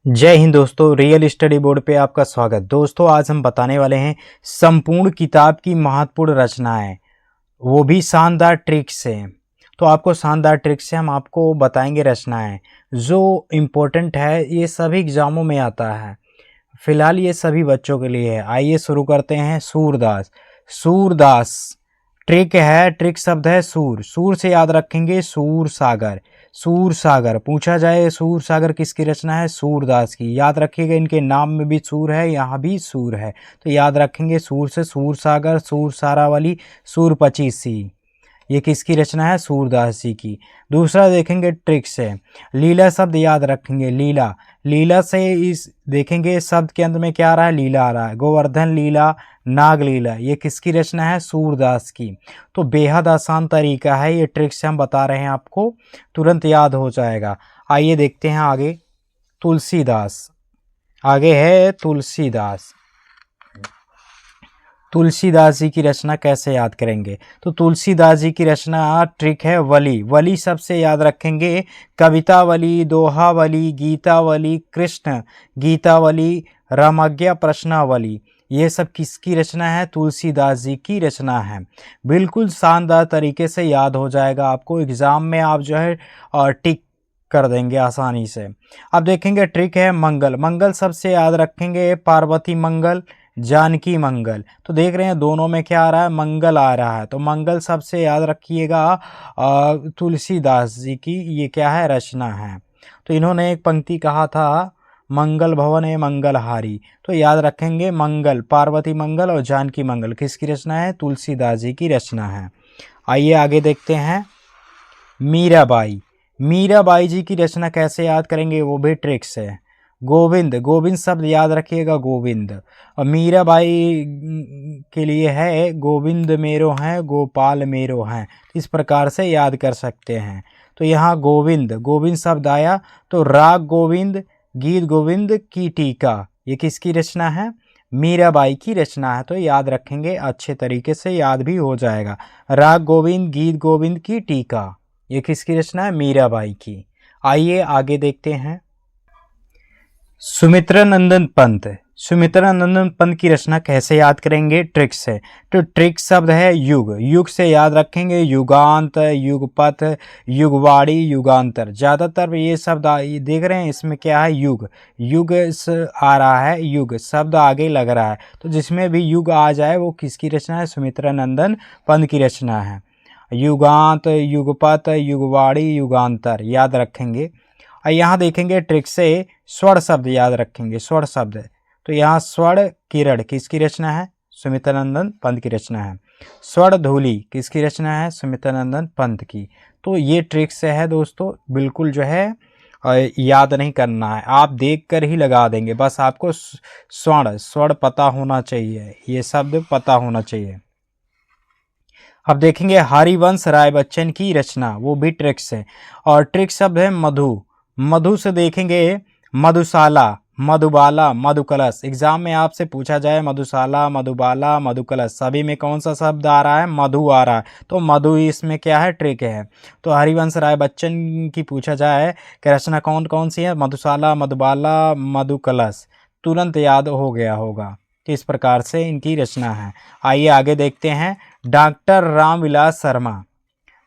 जय हिंद दोस्तों, real study board पे आपका स्वागत। दोस्तों आज हम बताने वाले हैं संपूर्ण किताब की महत्वपूर्ण रचनाएं, वो भी शानदार ट्रिक से। तो आपको शानदार ट्रिक से हम आपको बताएंगे रचनाएं जो इम्पोर्टेंट है, ये सभी एग्जामों में आता है। फिलहाल ये सभी बच्चों के लिए है। आइए शुरू करते हैं। सूरदास, सूरदास ट्रिक है, ट्रिक शब्द है सूर। सूर से याद रखेंगे सूर सागर। सूर सागर पूछा जाए सूर सागर किसकी रचना है? सूरदास की। याद रखिएगा इनके नाम में भी सूर है, यहाँ भी सूर है, तो याद रखेंगे सूर से सूर सागर, सूर सारावली, सूर पचीसी। ये किसकी रचना है? सूरदास जी की। दूसरा देखेंगे ट्रिक से, लीला शब्द याद रखेंगे। लीला, लीला से इस देखेंगे शब्द के अंत में क्या आ रहा है? लीला आ रहा है। गोवर्धन लीला, नाग लीला, ये किसकी रचना है? सूरदास की। तो बेहद आसान तरीका है, ये ट्रिक से हम बता रहे हैं, आपको तुरंत याद हो जाएगा। आइए देखते हैं आगे। तुलसीदास, आगे है तुलसीदास। तुलसीदास जी की रचना कैसे याद करेंगे? तो तुलसीदास जी की रचना ट्रिक है वली। वली सबसे याद रखेंगे कवितावली, दोहावली, गीतावली, कृष्ण गीतावली, रामाज्ञा प्रश्नावली। ये सब किसकी रचना है? तुलसीदास जी की रचना है। बिल्कुल शानदार तरीके से याद हो जाएगा आपको। एग्जाम में आप जो है टिक कर देंगे आसानी से। अब देखेंगे ट्रिक है मंगल। मंगल सबसे याद रखेंगे पार्वती मंगल, जानकी मंगल। तो देख रहे हैं दोनों में क्या आ रहा है? मंगल आ रहा है। तो मंगल सबसे याद रखिएगा तुलसीदास जी की ये क्या है? रचना है। तो इन्होंने एक पंक्ति कहा था, मंगल भवन है मंगलहारी। तो याद रखेंगे मंगल, पार्वती मंगल और जानकी मंगल किसकी रचना है? तुलसीदास जी की रचना है। आइए आगे देखते हैं। मीराबाई, मीराबाई जी की रचना कैसे याद करेंगे? वो भी ट्रिक्स है। गोविंद, गोविंद शब्द याद रखिएगा, गोविंद। और मीराबाई के लिए है गोविंद मेरो हैं, गोपाल मेरो हैं। इस प्रकार से याद कर सकते हैं। तो यहाँ गोविंद, गोविंद शब्द आया तो राग गोविंद, गीत गोविंद की टीका, ये किसकी रचना है? मीराबाई की रचना है। तो याद रखेंगे, अच्छे तरीके से याद भी हो जाएगा। राग गोविंद, गीत गोविंद की टीका, ये किसकी रचना है? मीराबाई की। आइए आगे देखते हैं। सुमित्रानंदन पंत, सुमित्रानंदन पंत की रचना कैसे याद करेंगे? ट्रिक से। तो ट्रिक शब्द है युग। युग से याद रखेंगे युगांत, युगपथ, युगवाड़ी, युगांतर। ज़्यादातर ये शब्द ये देख रहे हैं, इसमें क्या है? युग, युग आ रहा है, युग शब्द आगे लग रहा है। तो जिसमें भी युग आ जाए वो किसकी रचना है? सुमित्रानंदन पंत की रचना है। युगांत, युगपथ, युगवाड़ी, युगांतर याद रखेंगे। और यहाँ देखेंगे ट्रिक से स्वर्ण शब्द याद रखेंगे। स्वर्ण शब्द, तो यहाँ स्वर्ण किरण किसकी रचना है? सुमित्रानंदन पंत की रचना है। स्वर्ण धूलि किसकी रचना है? सुमित्रानंदन पंत की। तो ये ट्रिक से है दोस्तों, बिल्कुल जो है याद नहीं करना है, आप देख कर ही लगा देंगे। बस आपको स्वर्ण, स्वर्ण पता होना चाहिए, ये शब्द पता होना चाहिए। अब देखेंगे हरिवंश राय बच्चन की रचना, वो भी ट्रिक से। और ट्रिक शब्द है मधु। मधु से देखेंगे मधुशाला, मधुबाला, मधुकलश। एग्जाम में आपसे पूछा जाए मधुशाला, मधुबाला, मधुकलश, सभी में कौन सा शब्द आ रहा है? मधु आ रहा है। तो मधु इसमें क्या है? ट्रिक है। तो हरिवंश राय बच्चन की पूछा जाए कि रचना कौन कौन सी है? मधुशाला, मधुबाला, मधुकलश, तुरंत याद हो गया होगा। तो इस प्रकार से इनकी रचना है। आइए आगे देखते हैं। Doctor Ramvilas Sharma,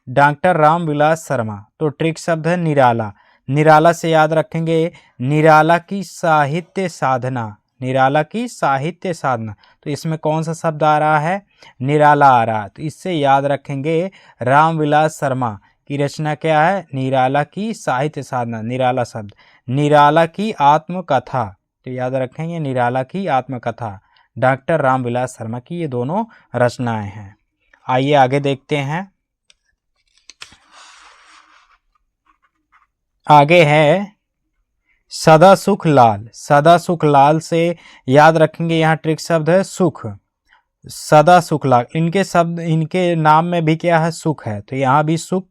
doctor Ramvilas Sharma. तो ट्रिक शब्द है निराला। निराला से याद रखेंगे निराला की साहित्य साधना, निराला की साहित्य साधना। तो इसमें कौन सा शब्द आ रहा है? निराला आ रहा है। तो इससे याद रखेंगे रामविलास शर्मा की रचना क्या है? निराला की साहित्य साधना, निराला शब्द। निराला की आत्मकथा, तो याद रखेंगे निराला की आत्मकथा, डॉक्टर रामविलास शर्मा की ये दोनों रचनाएं हैं। आइए आगे देखते हैं। आगे है सदा सुख लाल। सदा सुख लाल से याद रखेंगे, यहाँ ट्रिक शब्द है सुख, सदा सुख लाल। इनके शब्द, इनके नाम में भी क्या है? सुख है। तो यहाँ भी सुख,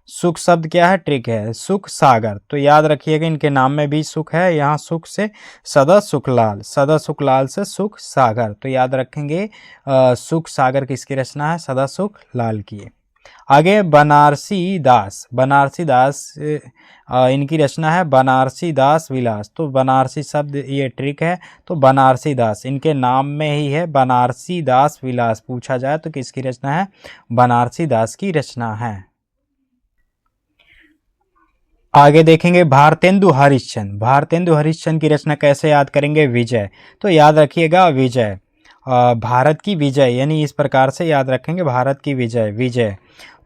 सुख शब्द क्या है? ट्रिक है। सुख सागर, तो याद रखिएगा इनके नाम में भी सुख है। यहाँ सुख से सदा सुख लाल, सदा सुख लाल से सुख सागर। तो याद रखेंगे सुख सागर किसकी रचना है? सदा सुख लाल की। आगे बनारसी दास, बनारसी दास इनकी रचना है बनारसी दास विलास। तो बनारसी शब्द ये ट्रिक है, तो बनारसी दास इनके नाम में ही है, बनारसी दास विलास पूछा जाए तो किसकी रचना है, बनारसी दास की रचना है। आगे देखेंगे भारतेंदु हरिश्चंद्र, भारतेंदु हरिश्चंद्र की रचना कैसे याद करेंगे, विजय। तो याद रखिएगा विजय, भारत की विजय, यानी इस प्रकार से याद रखेंगे भारत की विजय, विजय।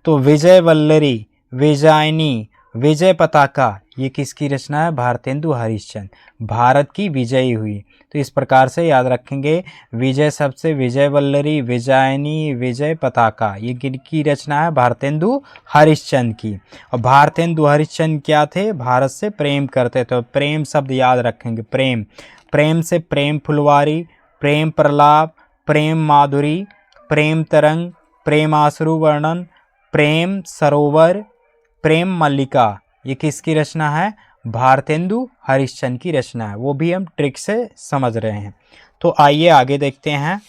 तो विजय वल्लरी, विजयनी, विजय पताका, ये किसकी रचना है, भारतेंदु हरिश्चंद्र, भारत की विजयी हुई। तो इस प्रकार से याद रखेंगे विजय शब्द से विजय वल्लरी, विजयनी, विजय पताका, ये किनकी रचना है, भारतेंदु हरिश्चंद्र की। और भारतेंदु हरिश्चंद्र क्या थे, भारत से प्रेम करते थे। तो प्रेम शब्द याद रखेंगे, प्रेम, प्रेम से प्रेम फुलवारी, प्रेम प्रलाप, प्रेम माधुरी, प्रेम तरंग, प्रेमाश्रु वर्णन, प्रेम सरोवर, प्रेम मल्लिका, ये किसकी रचना है, भारतेंदु हरिश्चंद्र की रचना है। वो भी हम ट्रिक से समझ रहे हैं। तो आइए आगे देखते हैं।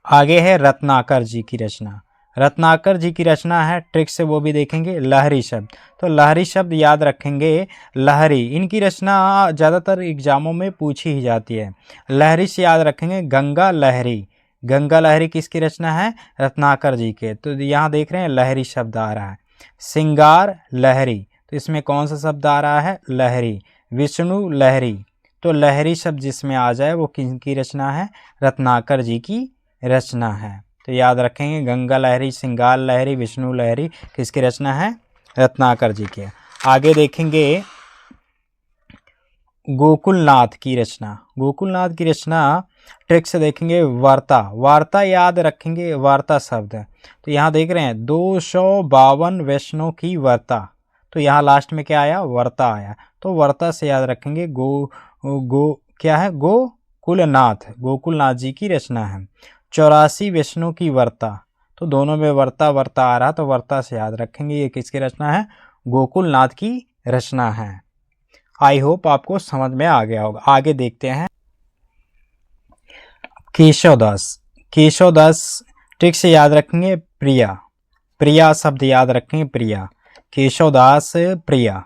आगे है रत्नाकर जी की रचना, रत्नाकर जी की रचना है, ट्रिक से वो भी देखेंगे। लहरी शब्द, तो लहरी शब्द याद रखेंगे, लहरी इनकी रचना ज़्यादातर एग्जामों में पूछी ही जाती है। लहरी से याद रखेंगे गंगा लहरी, गंगा लहरी किसकी रचना है, रत्नाकर जी के। तो यहाँ देख रहे हैं लहरी शब्द आ रहा है। सिंगार लहरी, तो इसमें कौन सा शब्द आ रहा है, लहरी। विष्णु लहरी, तो लहरी शब्द जिसमें आ जाए वो किनकी रचना है, रत्नाकर जी की रचना है। तो याद रखेंगे गंगा लहरी, सिंगार लहरी, विष्णु लहरी किसकी रचना है, रत्नाकर जी के। आगे देखेंगे गोकुलनाथ की रचना, गोकुलनाथ की रचना ट्रिक से देखेंगे वार्ता, वार्ता याद रखेंगे, वार्ता शब्द। तो यहाँ देख रहे हैं 252 वैष्णव की वार्ता, तो यहाँ लास्ट में क्या आया, वार्ता आया। तो वार्ता से याद रखेंगे गो क्या है, गोकुलनाथ, गोकुलनाथ जी की रचना है। 84 वैष्णव की वार्ता, तो दोनों में वर्ता वर्ता आ रहा, तो वर्ता से याद रखेंगे ये किसकी रचना है, गोकुलनाथ की रचना है। आई होप आपको समझ में आ गया होगा। आगे देखते हैं केशवदास, केशवदास ट्रिक से याद रखेंगे प्रिया, प्रिया शब्द याद रखेंगे, प्रिया, केशवदास प्रिया।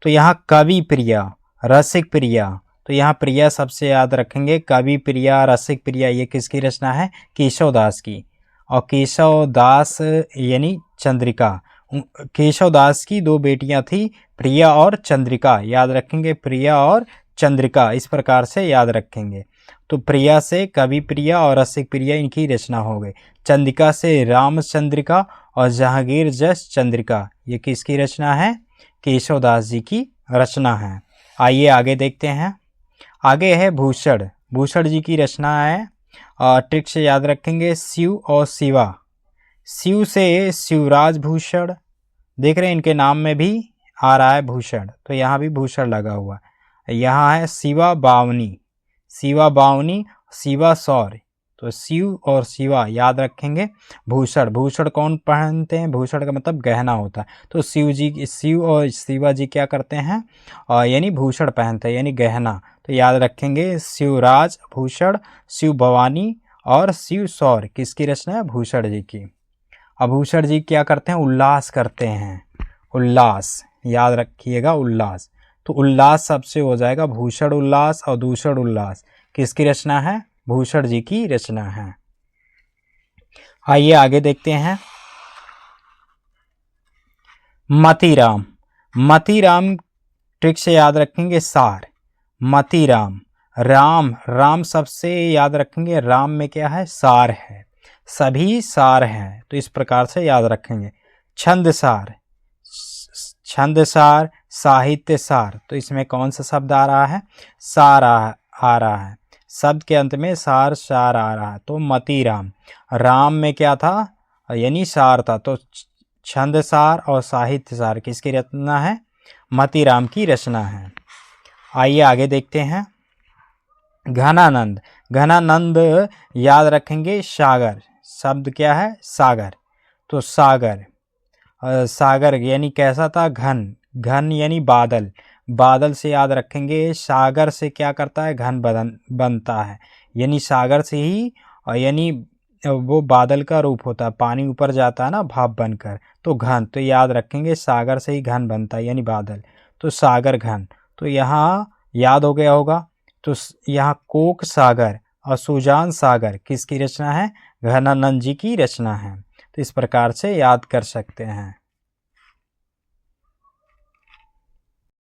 तो यहाँ कवि प्रिया, रसिक प्रिया, तो यहाँ प्रिया सबसे याद रखेंगे, कवि प्रिया, रसिक प्रिया, ये किसकी रचना है, केशवदास की। और केशवदास यानी चंद्रिका, केशवदास की दो बेटियां थी, प्रिया और चंद्रिका, याद रखेंगे प्रिया और चंद्रिका, इस प्रकार से याद रखेंगे। तो प्रिया से कवि प्रिया और रसिक प्रिया इनकी रचना हो गई। चंद्रिका से रामचंद्रिका और जहांगीर जस चंद्रिका, ये किसकी रचना है, केशवदास जी की रचना है। आइए आगे देखते हैं। आगे है भूषण, भूषण जी की रचना है, ट्रिक से याद रखेंगे शिव और शिवा, शिव से शिवराज भूषण, देख रहे हैं इनके नाम में भी आ रहा है भूषण, तो यहाँ भी भूषण लगा हुआ है। यहाँ है शिवा बावनी, शिवा बावनी, शिवा सौर्य, तो शिव और शिवा याद रखेंगे। भूषण, भूषण कौन पहनते हैं, भूषण का मतलब गहना होता है। तो शिव जी, शिव और शिवा जी क्या करते हैं, यानी भूषण पहनते हैं, यानी गहना। तो याद रखेंगे शिवराज भूषण, शिव भवानी और शिव सौर्य किसकी रचना है, भूषण जी की। आभूषण जी क्या करते हैं, उल्लास करते हैं, उल्लास याद रखिएगा, उल्लास। तो उल्लास सबसे हो जाएगा भूषण उल्लास और दूषण उल्लास, किसकी रचना है, भूषण जी की रचना है। आइए आगे देखते हैं। मतीराम, मतीराम ट्रिक से याद रखेंगे सार, मतीराम, राम, राम सबसे याद रखेंगे, राम में क्या है, सार है, सभी सार हैं, तो इस प्रकार से याद रखेंगे। छंदसार, छंदसार, साहित्य सार, तो इसमें कौन सा शब्द आ रहा है, सार आ रहा है, शब्द के अंत में सार सार आ रहा है। तो मतीराम, राम में क्या था, यानी सार था, तो छंदसार और साहित्य सार किसकी रचना है, मतीराम की रचना है। आइए आगे देखते हैं। घनानंद, घनानंद याद रखेंगे सागर, शब्द क्या है, सागर, तो सागर, सागर यानी कैसा था, घन, घन यानी बादल, बादल से याद रखेंगे। सागर से क्या करता है, घन बनता है, यानी सागर से ही, यानी वो बादल का रूप होता है, पानी ऊपर जाता है ना भाप बनकर, तो घन, तो याद रखेंगे सागर से ही घन बनता है यानी बादल, तो सागर घन। तो यहाँ याद हो गया होगा। तो यहाँ कोक सागर और सुजान सागर किसकी रचना है? घनानंद जी की रचना है। तो इस प्रकार से याद कर सकते हैं।